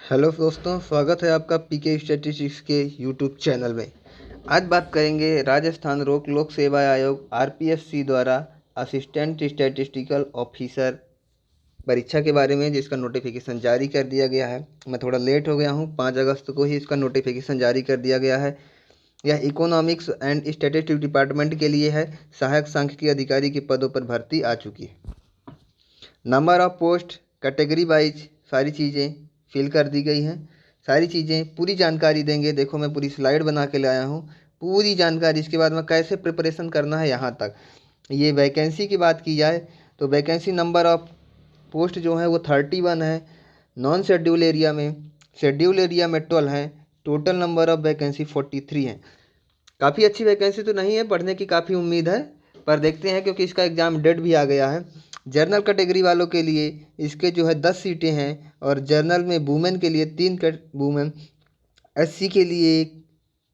Hello दोस्तों, स्वागत है आपका पीके स्टैटिस्टिक्स के यूट्यूब चैनल में। आज बात करेंगे राजस्थान लोक सेवा आयोग आरपीएससी द्वारा असिस्टेंट स्टैटिस्टिकल ऑफिसर परीक्षा के बारे में, जिसका नोटिफिकेशन जारी कर दिया गया है। मैं थोड़ा लेट हो गया हूँ, 5 अगस्त को ही इसका नोटिफिकेशन जारी कर दिया गया है। यह इकोनॉमिक्स एंड स्टैटिस्टिक्स डिपार्टमेंट के लिए है। सहायक सांख्यिकी अधिकारी के पदों पर भर्ती आ चुकी है। Number of post, category wise सारी चीज़ें फिल कर दी गई हैं। सारी चीज़ें पूरी जानकारी देंगे। देखो, मैं पूरी स्लाइड बना के लाया हूँ, पूरी जानकारी। इसके बाद में कैसे प्रिपरेशन करना है यहाँ तक। ये वैकेंसी की बात की जाए तो वैकेंसी नंबर ऑफ पोस्ट जो है वो 31 है। नॉन शेड्यूल एरिया में, शेड्यूल एरिया में 12 है। टोटल नंबर ऑफ वैकेंसी 43 है। काफ़ी अच्छी वैकेंसी तो नहीं है, पढ़ने की काफ़ी उम्मीद है, पर देखते हैं क्योंकि इसका एग्ज़ाम डेट भी आ गया है। जर्नल कैटेगरी वालों के लिए इसके जो है 10 सीटें हैं, और जर्नल में वुमेन के लिए 3 वुमेन, एससी के लिए 1,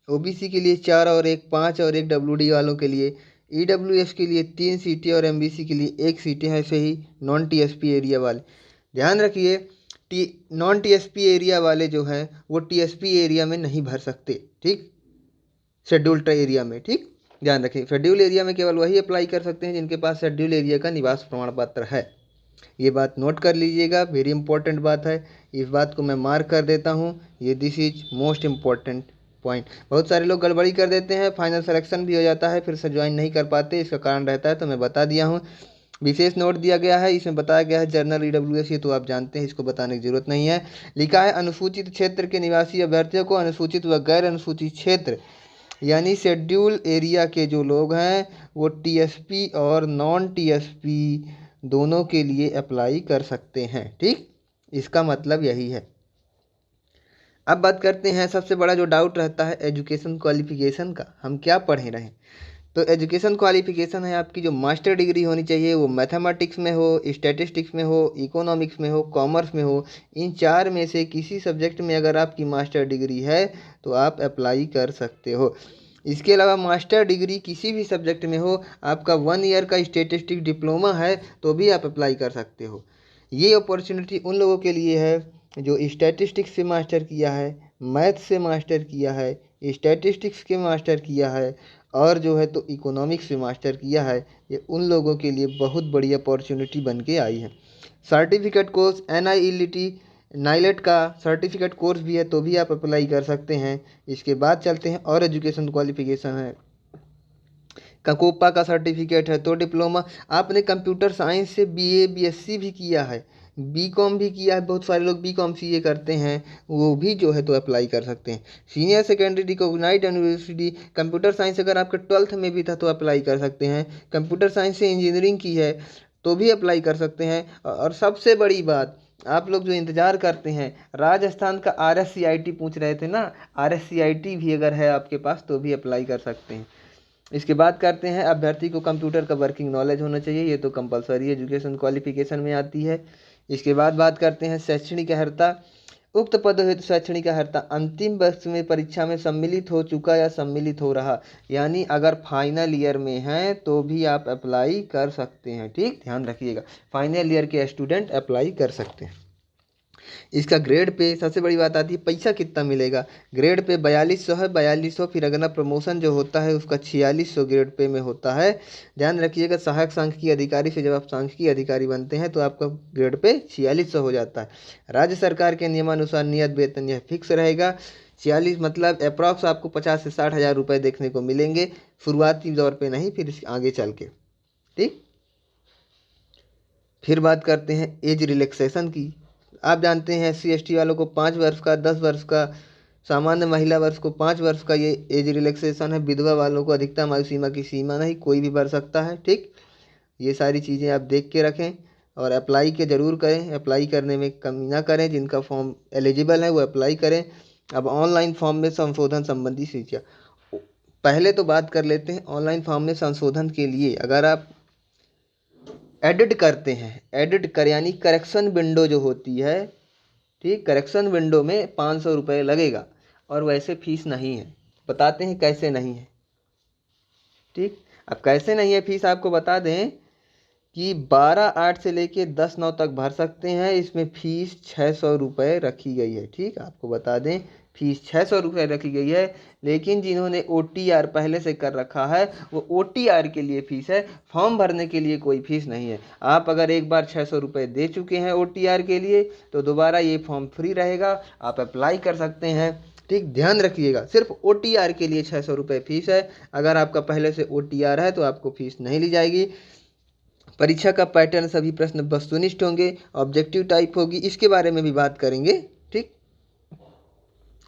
ओबीसी के लिए 4 और 1, 5 और 1 डब्ल्यूडी वालों के लिए, ईडब्ल्यूएस के लिए 3 सीटें और एमबीसी के लिए 1 सीटें हैं। ऐसे ही नॉन टीएसपी एरिया वाले ध्यान रखिए, नॉन टीएसपी एरिया वाले जो हैं वो टीएसपी एरिया में नहीं भर सकते, ठीक, शेड्यूल्ड एरिया में। ठीक, ध्यान रखें, शेड्यूल एरिया में केवल वही अप्लाई कर सकते हैं जिनके पास शेड्यूल एरिया का निवास प्रमाण पत्र है। ये बात नोट कर लीजिएगा, वेरी इंपॉर्टेंट बात है। इस बात को मैं मार्क कर देता हूँ, ये this is most important point. बहुत सारे लोग गड़बड़ी कर देते हैं, फाइनल सिलेक्शन भी हो जाता है, फिर से ज्वाइन नहीं कर पाते। इसका कारण रहता है, तो मैं बता दिया हूँ। विशेष नोट दिया गया है, इसमें बताया गया है जर्नल ईडब्ल्यूएस, ये तो आप जानते हैं, इसको बताने की जरूरत नहीं है। लिखा है अनुसूचित क्षेत्र के निवासी अभ्यर्थियों को अनुसूचित व गैर अनुसूचित क्षेत्र यानी शेड्यूल एरिया के जो लोग हैं वो टीएसपी और नॉन टीएसपी दोनों के लिए अप्लाई कर सकते हैं। ठीक, इसका मतलब यही है। अब बात करते हैं, सबसे बड़ा जो डाउट रहता है एजुकेशन क्वालिफिकेशन का, हम क्या पढ़े रहें। तो एजुकेशन क्वालिफिकेशन है आपकी जो मास्टर डिग्री होनी चाहिए, वो मैथमेटिक्स में हो, स्टैटिस्टिक्स में हो, इकोनॉमिक्स में हो, कॉमर्स में हो। इन 4 में से किसी सब्जेक्ट में अगर आपकी मास्टर डिग्री है तो आप अप्लाई कर सकते हो। इसके अलावा मास्टर डिग्री किसी भी सब्जेक्ट में हो, आपका 1 ईयर का स्टैटिस्टिक डिप्लोमा है तो भी आप अप्लाई कर सकते हो। ये अपॉर्चुनिटी उन लोगों के लिए है जो स्टैटिस्टिक्स से मास्टर किया है, मैथ से मास्टर किया है, स्टैटिस्टिक्स के मास्टर किया है, और जो है तो इकोनॉमिक्स से मास्टर किया है। ये उन लोगों के लिए बहुत बड़ी अपॉर्चुनिटी बन के आई है। सर्टिफिकेट कोर्स NIELT नाइलेट का सर्टिफिकेट कोर्स भी है तो भी आप अप्लाई कर सकते हैं। इसके बाद चलते हैं, और एजुकेशन क्वालिफिकेशन है, ककोपा का सर्टिफिकेट है, तो डिप्लोमा। आपने कंप्यूटर साइंस से BA BSc भी किया है, बीकॉम भी किया है, बहुत सारे लोग बीकॉम CA करते हैं, वो भी जो है तो अप्लाई कर सकते हैं। Senior secondary recognised university, computer science अगर आपके 12th में भी था तो अप्लाई कर सकते हैं। कंप्यूटर साइंस से इंजीनियरिंग की है तो भी अप्लाई कर सकते हैं। और सबसे बड़ी बात, आप लोग जो इंतज़ार करते हैं, राजस्थान का RSCIT पूछ रहे थे ना, RSCIT भी अगर है आपके पास तो भी अप्लाई कर सकते हैं। इसके बाद करते हैं, अभ्यर्थी को कंप्यूटर का वर्किंग नॉलेज होना चाहिए, ये तो कंपलसरी एजुकेशन क्वालिफिकेशन में आती है। इसके बाद बात करते हैं शैक्षणिक अर्हता। उक्त पद हेतु शैक्षणिक अर्हता अंतिम वर्ष में परीक्षा में सम्मिलित हो चुका या सम्मिलित हो रहा, यानी अगर फाइनल ईयर में हैं तो भी आप अप्लाई कर सकते हैं। ठीक, ध्यान रखिएगा, फाइनल ईयर के स्टूडेंट अप्लाई कर सकते हैं। इसका ग्रेड पे सबसे बड़ी बात आती है, पैसा कितना मिलेगा। ग्रेड पे 4200 है, 4200, फिर अगला प्रमोशन जो होता है उसका 4600 ग्रेड पे में होता है। ध्यान रखिएगा, सहायक सांख्यिकी अधिकारी से जब आप सांख्यिकी अधिकारी बनते हैं तो आपका ग्रेड पे 4600 हो जाता है। राज्य सरकार के नियमानुसार नियत वेतन यह फिक्स रहेगा। 46 मतलब अप्रॉक्स आपको 50 से 60 हज़ार रुपये देखने को मिलेंगे, शुरुआती दौर पे नहीं, फिर आगे चल के। ठीक, फिर बात करते हैं एज रिलैक्सेशन की। आप जानते हैं SC ST वालों को 5 वर्ष का, 10 वर्ष का, सामान्य महिला वर्ष को 5 वर्ष का ये एज रिलैक्सेशन है। विधवा वालों को अधिकतम आयु सीमा की सीमा नहीं, कोई भी भर सकता है। ठीक, ये सारी चीज़ें आप देख के रखें और अप्लाई के ज़रूर करें। अप्लाई करने में कमी ना करें, जिनका फॉर्म एलिजिबल है वो अप्लाई करें। अब ऑनलाइन फॉर्म में संशोधन संबंधी सूचियाँ, पहले तो बात कर लेते हैं ऑनलाइन फॉर्म में संशोधन के लिए। अगर आप एडिट करते हैं, एडिट कर यानी करेक्शन विंडो जो होती है, ठीक, करेक्शन विंडो में 500 रुपये लगेगा, और वैसे फीस नहीं है। बताते हैं कैसे नहीं है। ठीक, अब कैसे नहीं है फीस आपको बता दें कि 12/8 से लेके 10/9 तक भर सकते हैं। इसमें फ़ीस 600 रुपये रखी गई है। ठीक, आपको बता दें फ़ीस 600 रुपये रखी गई है। लेकिन जिन्होंने OTR पहले से कर रखा है वो OTR के लिए फ़ीस है, फॉर्म भरने के लिए कोई फ़ीस नहीं है। आप अगर एक बार 600 रुपये दे चुके हैं OTR के लिए तो दोबारा ये फॉर्म फ्री रहेगा, आप अप्लाई कर सकते हैं। ठीक, ध्यान रखिएगा, सिर्फ OTR के लिए 600 रुपये फ़ीस है। अगर आपका पहले से OTR है तो आपको फ़ीस नहीं ली जाएगी। परीक्षा का पैटर्न, सभी प्रश्न वस्तुनिष्ठ होंगे, ऑब्जेक्टिव टाइप होगी, इसके बारे में भी बात करेंगे। ठीक,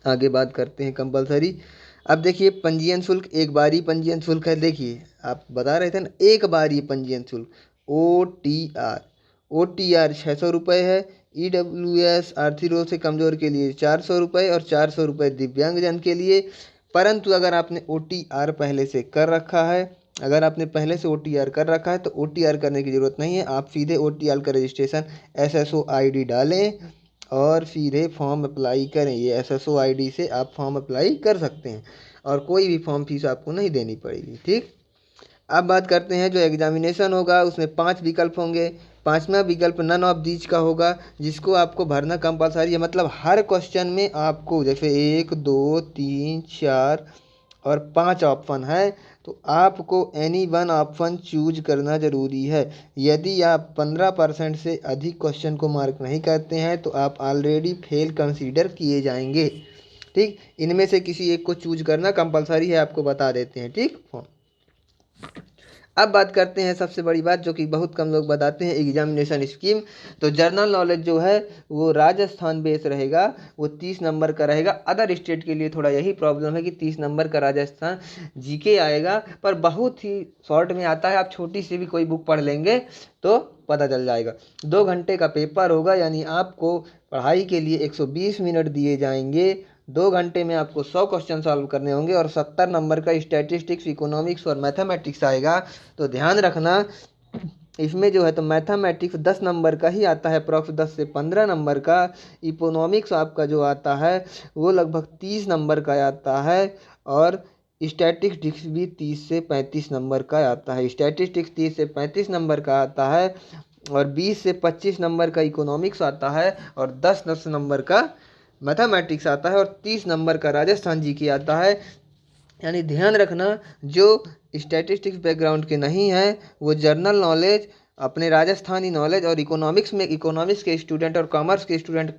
आगे बात करते हैं कंपलसरी। अब देखिए पंजीयन शुल्क, एक बारी पंजीयन शुल्क है। देखिए आप बता रहे थे ना, एक बारी पंजीयन शुल्क OTR 600 रुपये है। EWS आर्थिक रूप से कमजोर के लिए 400 रुपये और 400 रुपये दिव्यांगजन के लिए। परंतु अगर आपने OTR पहले से कर रखा है, अगर आपने पहले से OTR कर रखा है तो OTR करने की ज़रूरत नहीं है। आप सीधे OTR का रजिस्ट्रेशन SSO ID डालें और सीधे फॉर्म अप्लाई करें। ये SSO ID से आप फॉर्म अप्लाई कर सकते हैं और कोई भी फॉर्म फीस आपको नहीं देनी पड़ेगी। ठीक, अब बात करते हैं जो एग्जामिनेशन होगा उसमें 5 विकल्प होंगे। 5वां विकल्प नन ऑफ दीज का होगा, जिसको आपको भरना कंपलसरी है। मतलब हर क्वेश्चन में आपको, जैसे 1 2 3 4 और 5 ऑप्शन है तो आपको एनी वन ऑप्शन चूज करना ज़रूरी है। यदि आप 15% से अधिक क्वेश्चन को मार्क नहीं करते हैं तो आप ऑलरेडी फेल कंसीडर किए जाएंगे। ठीक, इनमें से किसी एक को चूज करना कंपलसरी है, आपको बता देते हैं। ठीक, अब बात करते हैं सबसे बड़ी बात जो कि बहुत कम लोग बताते हैं, एग्जामिनेशन स्कीम। तो जनरल नॉलेज जो है वो राजस्थान बेस रहेगा, वो 30 नंबर का रहेगा। अदर स्टेट के लिए थोड़ा यही प्रॉब्लम है कि 30 नंबर का राजस्थान GK आएगा, पर बहुत ही शॉर्ट में आता है। आप छोटी सी भी कोई बुक पढ़ लेंगे तो पता चल जाएगा। 2 घंटे का पेपर होगा, यानी आपको पढ़ाई के लिए 120 मिनट दिए जाएंगे। 2 घंटे में आपको 100 क्वेश्चन सॉल्व करने होंगे और 70 नंबर का स्टैटिस्टिक्स, इकोनॉमिक्स और मैथमेटिक्स आएगा। तो ध्यान रखना, इसमें जो है तो मैथमेटिक्स 10 नंबर का ही आता है, अप्रॉक्स 10 से 15 नंबर का। इकोनॉमिक्स आपका जो आता है वो लगभग 30 नंबर का आता है और स्टैटिस्टिक्स भी 30 से 35 नंबर का आता है। स्टैटिस्टिक्स 30 से 35 नंबर का आता है और 20 से 25 नंबर का इकोनॉमिक्स आता है और 10 नंबर का मैथमेटिक्स आता है और 30 नंबर का राजस्थान GK आता है। यानी ध्यान रखना, जो स्टैटिस्टिक्स बैकग्राउंड के नहीं हैं वो जनरल नॉलेज, अपने राजस्थानी नॉलेज और इकोनॉमिक्स में इकोनॉमिक्स के स्टूडेंट और कॉमर्स के स्टूडेंट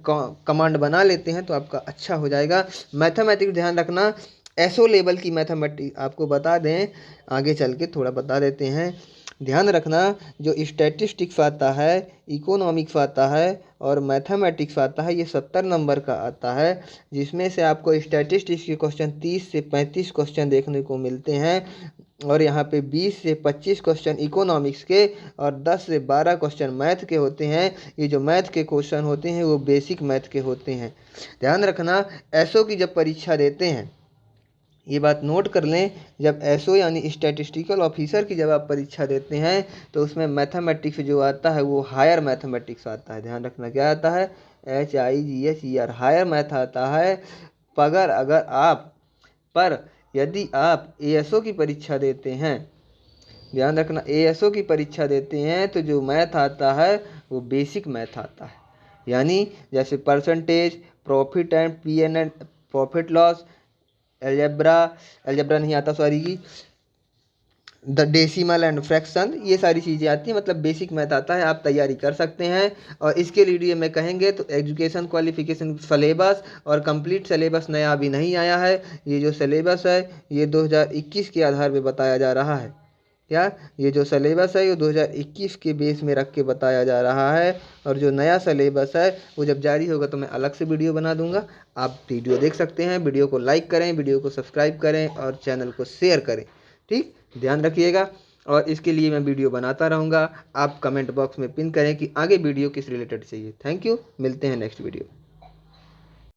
कमांड बना लेते हैं तो आपका अच्छा हो जाएगा। मैथमेटिक्स ध्यान रखना, SO लेवल की मैथमेटिक्स आपको बता दें, आगे चल के थोड़ा बता देते हैं। ध्यान रखना, जो स्टैटिस्टिक्स आता है, इकोनॉमिक्स आता है और मैथमेटिक्स आता है, ये 70 नंबर का आता है, जिसमें से आपको स्टैटिस्टिक्स के क्वेश्चन 30 से 35 क्वेश्चन देखने को मिलते हैं और यहाँ पे 20 से 25 क्वेश्चन इकोनॉमिक्स के और 10 से 12 क्वेश्चन मैथ के होते हैं। ये जो मैथ के क्वेश्चन होते हैं वो बेसिक मैथ के होते हैं। ध्यान रखना, SO की जब परीक्षा देते हैं, ये बात नोट कर लें, जब SO यानी स्टैटिस्टिकल ऑफिसर की जब आप परीक्षा देते हैं तो उसमें मैथमेटिक्स जो आता है वो हायर मैथमेटिक्स आता है। ध्यान रखना, क्या आता है? HIGHER, हायर मैथ आता है। पर यदि आप ASO की परीक्षा देते हैं, ध्यान रखना, ASO की परीक्षा देते हैं तो जो मैथ आता है वो बेसिक मैथ आता है। यानी जैसे percentage, profit and P&L, profit loss, algebra नहीं आता, सॉरी, की द डेसिमल एंड फ्रैक्शन, ये सारी चीज़ें आती हैं। मतलब बेसिक मैथ आता है, आप तैयारी कर सकते हैं। और इसके लिए में कहेंगे तो एजुकेशन क्वालिफिकेशन सिलेबस और कंप्लीट सिलेबस नया अभी नहीं आया है। ये जो सिलेबस है ये 2021 के आधार पे बताया जा रहा है। क्या ये जो सिलेबस है ये 2021 के बेस में रख के बताया जा रहा है और जो नया सिलेबस है वो जब जारी होगा तो मैं अलग से वीडियो बना दूंगा, आप वीडियो देख सकते हैं। वीडियो को लाइक करें, वीडियो को सब्सक्राइब करें और चैनल को शेयर करें। ठीक, ध्यान रखिएगा। और इसके लिए मैं वीडियो बनाता रहूँगा। आप कमेंट बॉक्स में पिन करें कि आगे वीडियो किस रिलेटेड चाहिए। थैंक यू, मिलते हैं नेक्स्ट वीडियो।